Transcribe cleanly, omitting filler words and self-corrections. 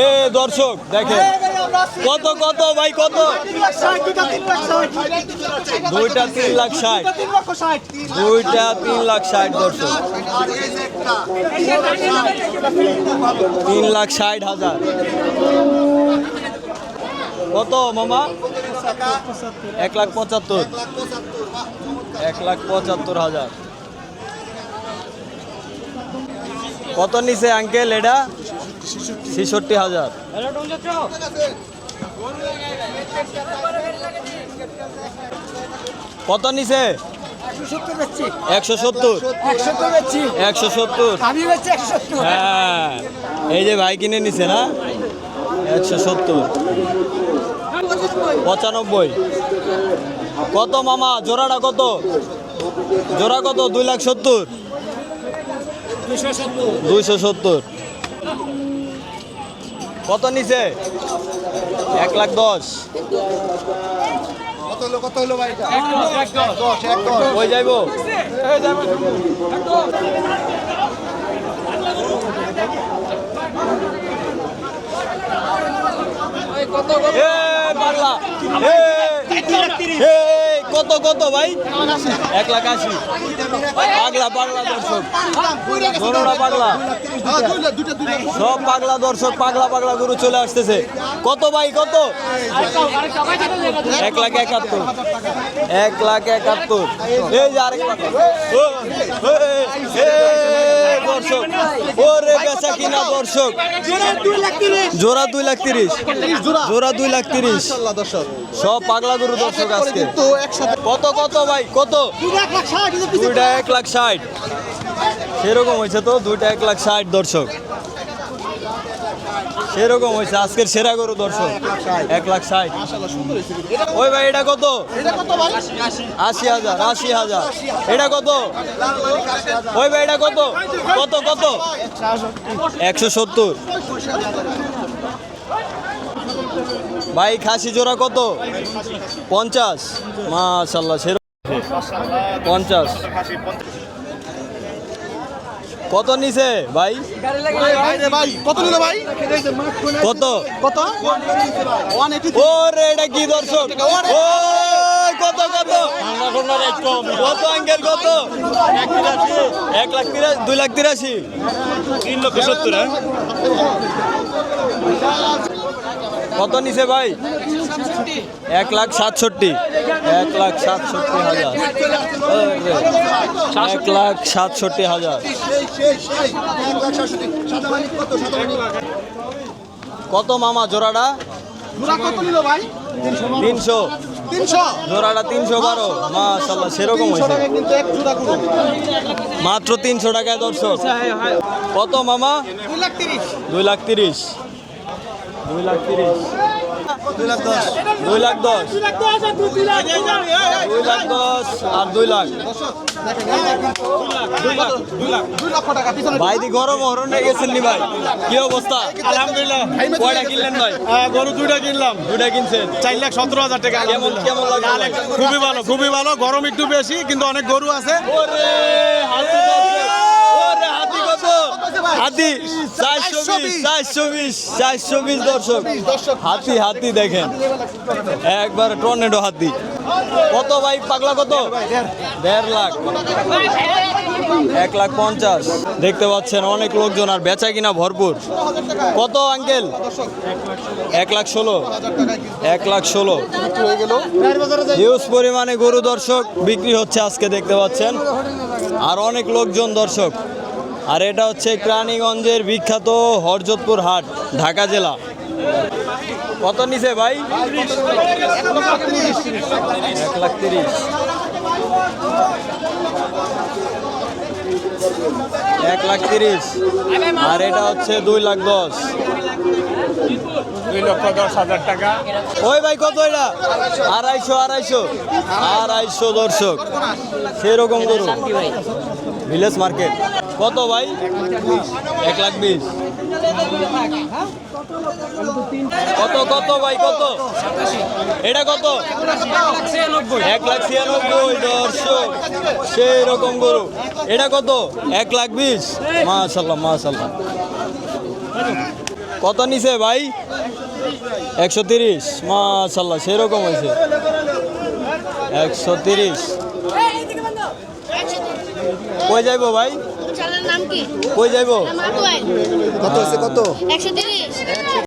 এ দর্শক দেখেন কত কত ভাই কত দুইটা 3,60,000 দুইটা 3,60,000 দর্শক 3,60,000 কত মামা 1,75,000 1,75,000 কত নিচে আঙ্কেল এটা 66,000 কত নিচে 170 হ্যাঁ এই যে ভাই কিনে নিছে না 170 95 কত মামা জোড়াটা কত জোড়া কত 2,70,000 270 কত নিচে 1,10,000 কত হলো ভাই ওই যাইবো পাগলা কত কত ভাই 1,80,000 পাগলা পাগলা দর্শক পাগলা সব পাগলা দর্শক পাগলা পাগলা গরু চলে আসতেছে কত ভাই কত 1,71,000 1,71,000 এই যে আরেক দর্শক ওরে বেচা কিনা দর্শক জোড়া 2,30,000 জোড়া 2,30,000 সব পাগলা গরু দর্শক আজকে কত কত ভাই কত দুইটা 1,60,000 সেরকম হয়েছে তো দুইটা 1,60,000 দর্শক সেরকম হয়েছে আজকের সেরা গরু দর্শক 1,60,000 ওই ভাই এটা কত 80,000 এটা কত ওই ভাই এটা কত কত কত 170 ভাই খাসি জোড়া কত 50 মাশাআল্লাহ সেরকম 50 কত নিছে ভাই কত নিল ভাই কত কত ওরে এটা কি দর্শক কত কত কত আঙ্কেল কত 1,83,000 2,83,000 3,70,000 কত নিছে ভাই 1,67,000 1,67,000 1,67,000 কত মামা জোড়াটা কত নিল ভাই 300 জোড়াটা 312 মাশাআল্লাহ সেরকম হয়েছে মাত্র 300 টাকায় দর্শক কত মামা 2,30,000 2,30,000 2,10,000 আর 2 লাখ ভাই দি গরম হরণে গেছেন নি ভাই কি অবস্থা আলহামদুলিল্লাহ কয়টা কিনলেন ভাই গরু দুইটা কিনলাম দুইটা কিনছেন 4,17,000 টাকা কেমন কেমন লাগে খুবই ভালো গরম একটু বেশি কিন্তু অনেক গরু আছে ওরে হাতি ওরে হাতি কত হাতি 420 দর্শক হাতি দেখেন একবার টর্নেডো হাতি কত ভাই পাগলা কত 1.5 লাখ 1,50,000 দেখতে পাচ্ছেন অনেক লোকজন আর বেচা কিনা ভরপুর কত আঙ্কেল 1,16,000 1,16,000 হিউজ পরিমাণে গরু দর্শক বিক্রি হচ্ছে আজকে দেখতে পাচ্ছেন আর অনেক লোকজন দর্শক আর এটা হচ্ছে কেরানীগঞ্জের বিখ্যাত হরজতপুর হাট ঢাকা জেলা কত নিছে ভাই 1,30,000 1,30,000 আর এটা হচ্ছে 2,10,000 2,10,000 টাকা ওই ভাই কত এটা 250 দর্শক সেরকম গরু ভিলেজ মার্কেট কত ভাই 1,20,000 কত কত ভাই কত এটা কত 1,96,000 দর্শক সেই রকম গরু এটা কত 1,20,000 মাশাআল্লাহ কত নিছে ভাই? 130। মাশাল্লাহ সেরকম হয়েছে। 130। কই যাইবো ভাই? চালার নাম কি? কই যাইবো? মাতুয়াইল। কত হচ্ছে কত? 130।